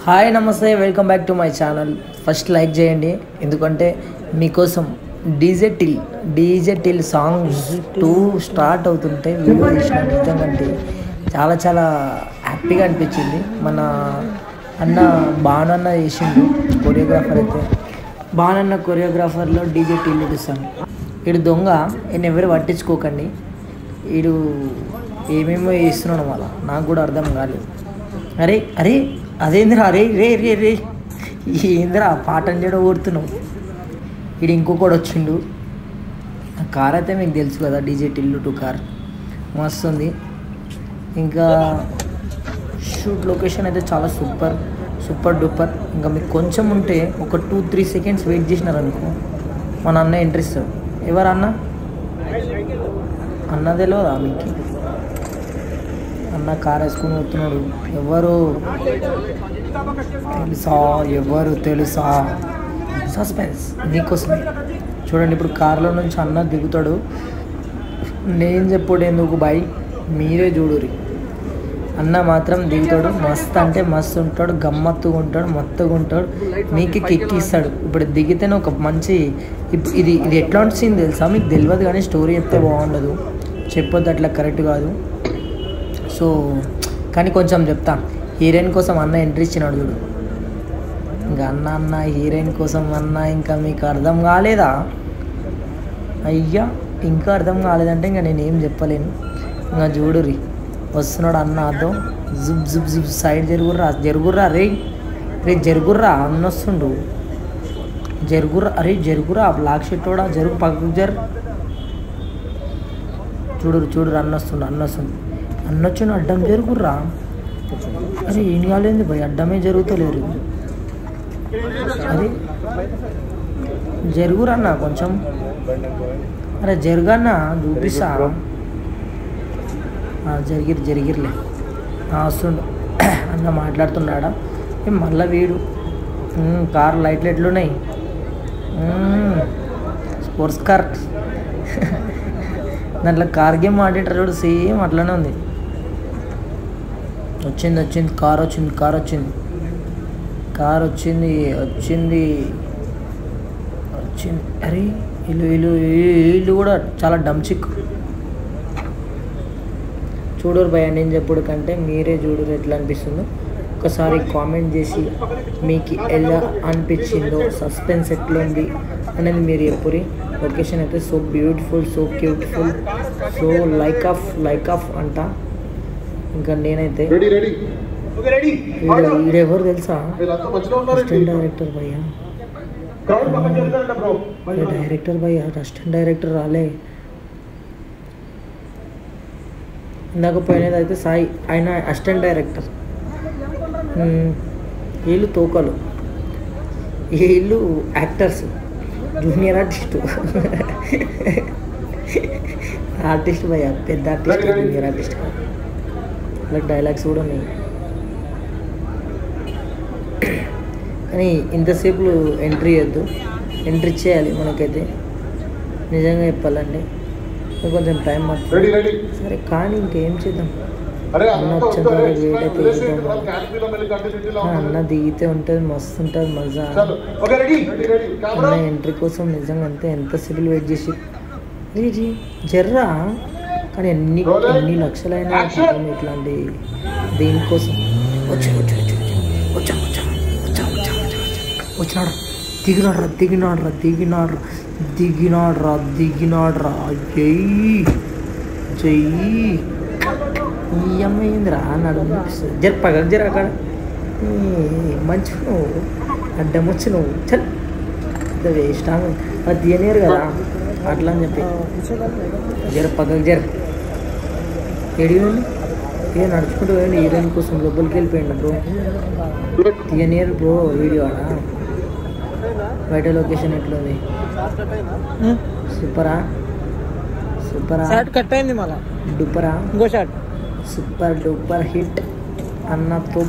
Hi నమస్తే, welcome back to my channel. First like చేయండి, ఎందుకంటే మీకోసం డీజే టిల్ సాంగ్ 2 స్టార్ట్ అవుతుంటే వీడియో తీసిన నిజంగా చాలా చాలా హ్యాపీగా అనిపించింది. మన అన్న బాణన్న చేసిండు కొరియోగ్రాఫర్. అయితే బాణన్న కొరియోగ్రాఫర్లో డీజే టిల్ సాంగ్. వీడు దొంగ, ఈయన ఎవరు పట్టించుకోకండి. వీడు ఏమేమో చేస్తున్నాడు, మళ్ళా నాకు కూడా అర్థం కాలేదు. అరే అరే అదేంద్రా, అరే రే రే రే ఏంద్రా పాటను చేయడం కొడుతున్నావు. వీడు ఇంకొకటి వచ్చిండు. ఆ కార్ అయితే మీకు తెలుసు కదా, డీజే టిల్ 2 కార్ మస్తు ఉంది. ఇంకా షూట్ లొకేషన్ అయితే చాలా సూపర్ డూపర్. ఇంకా మీకు కొంచెం ఉంటే ఒక 2-3 సెకండ్స్ వెయిట్ చేసినారనుకో మన అన్న ఎంట్రీ ఇస్తాడు. ఎవరు అన్న తెలియదా మీకు? అన్న కార్ వేసుకొని పోతున్నాడు. ఎవరు తెలుసా? సస్పెన్స్ నీకోసమే. చూడండి, ఇప్పుడు కార్లో నుంచి అన్న దిగుతాడు. నేను చెప్పుడు ఎందుకు బాయ్, మీరే చూడురి. అన్న మాత్రం దిగుతాడు. మస్తు అంటే మస్తు ఉంటాడు, గమ్మత్తుగా ఉంటాడు, మొత్తగా ఉంటాడు, మీకు కిక్కిస్తాడు. ఇప్పుడు దిగితేనే ఒక మంచి ఇది ఎట్లాంటి సీన్ తెలుసా మీకు? తెలియదు కానీ స్టోరీ చెప్తే బాగుండదు, చెప్పొద్దు, అట్లా కరెక్ట్ కాదు. సో కానీ కొంచెం చెప్తా. హీరోయిన్ కోసం అన్న ఎంట్రీ ఇచ్చినాడు చూడు. ఇంకా అన్న హీరోయిన్ కోసం అన్న, ఇంకా మీకు అర్థం కాలేదా? అయ్యా, ఇంకా అర్థం కాలేదంటే ఇంకా నేను ఏం చెప్పలేను. ఇంకా చూడురి, వస్తున్నాడు అన్న. అదో జుబ్ జుబ్ జుబ్ సైడ్ జరుగుర్రా రే జరుగుర్రా, అన్న వస్తుండు. జరుగురా బ్లాక్ షర్ట్ కూడా జరుగు, పక్కకు చూడురు అన్న వస్తుండు. అన్నొచ్చిన అడ్డం జరుగుర్రా. అరే ఏం కాలేదు భయ్, అడ్డమే జరుగుతలేరు. అరే జరుగురన్న కొంచెం, అరే జరుగన్న చూపిస్తా. జరిగిర్లే వస్తుండు అన్న, మాట్లాడుతున్నాడా? మళ్ళీ వీడు కార్ లైట్లు ఎట్లున్నాయి, స్పోర్ట్స్ కార్. దాంట్లో కార్ గేమ్ ఆడేటారు చూడు, సేమ్ అట్లనే ఉంది. వచ్చింది కార్ వచ్చింది. అరే వీళ్ళు కూడా చాలా డమ్చిక్. చూడరు భయ, నేను చెప్పుడు కంటే మీరే చూడరు ఎట్లా అనిపిస్తుందో. ఒకసారి కామెంట్ చేసి మీకు ఎలా అనిపించిందో, సస్పెన్స్ ఎట్లా ఉంది అనేది మీరు చెప్పురి. లొకేషన్ అయితే so beautiful, so cutiful, so like off అంట. ఇంకా నేనైతే వీడెవరు తెలుసా? అసిస్టెంట్ డైరెక్టర్ భయ్యా. అసిస్టెంట్ డైరెక్టర్ రాలే. ఇందాక పోయినది అయితే సాయి, ఆయన అసిస్టెంట్ డైరెక్టర్. వీళ్ళు తోకలు, వీళ్ళు యాక్టర్స్, జూనియర్ ఆర్టిస్ట్ భయ్యా, పెద్ద ఆర్టిస్ట్, జూనియర్ ఆర్టిస్ట్. అలా డైలాగ్స్ కూడా ఉన్నాయి. కానీ ఇంతసేపు ఎంట్రీ చేయాలి మనకైతే. నిజంగా చెప్పాలండి, కొంచెం టైం పడుతుంది. సరే కానీ ఇంకేం చేద్దాం, అన్న వచ్చేంత వరకు వెయిట్ అయితే చేద్దాం. అన్న దిగితే ఉంటుంది, మస్తు ఉంటుంది మజా. అన్న ఎంట్రీ కోసం నిజంగా అంతే ఎంతసేపు వెయిట్ చేసి జర్రా. కానీ ఎన్ని లక్షలైనా ఇట్లాంటి దీనికోసం వచ్చినాడు. దిగినాడ్రా. జై ఈ అమ్మాయిందిరా నడుము జర అక్కడ మంచి నువ్వు అడ్డం వచ్చి నువ్వు చల్ వేస్ట్. అది తీయలేరు కదా అట్లా అని చెప్పి పక్కకు ఎడియండి. నడుచుకుంటూ పోయండి, హీరోయిన్ కోసం లోపలికి వెళ్ళిపోయింది బ్రో. తీయనియర్ బ్రో వీడియో ఆడ. బయట లొకేషన్ ఎట్లుంది? సూపరా కట్ అయింది మళ్ళా. డూపరా ఇంకో షాట్, సూపర్ డూపర్ హిట్ అన్న. తో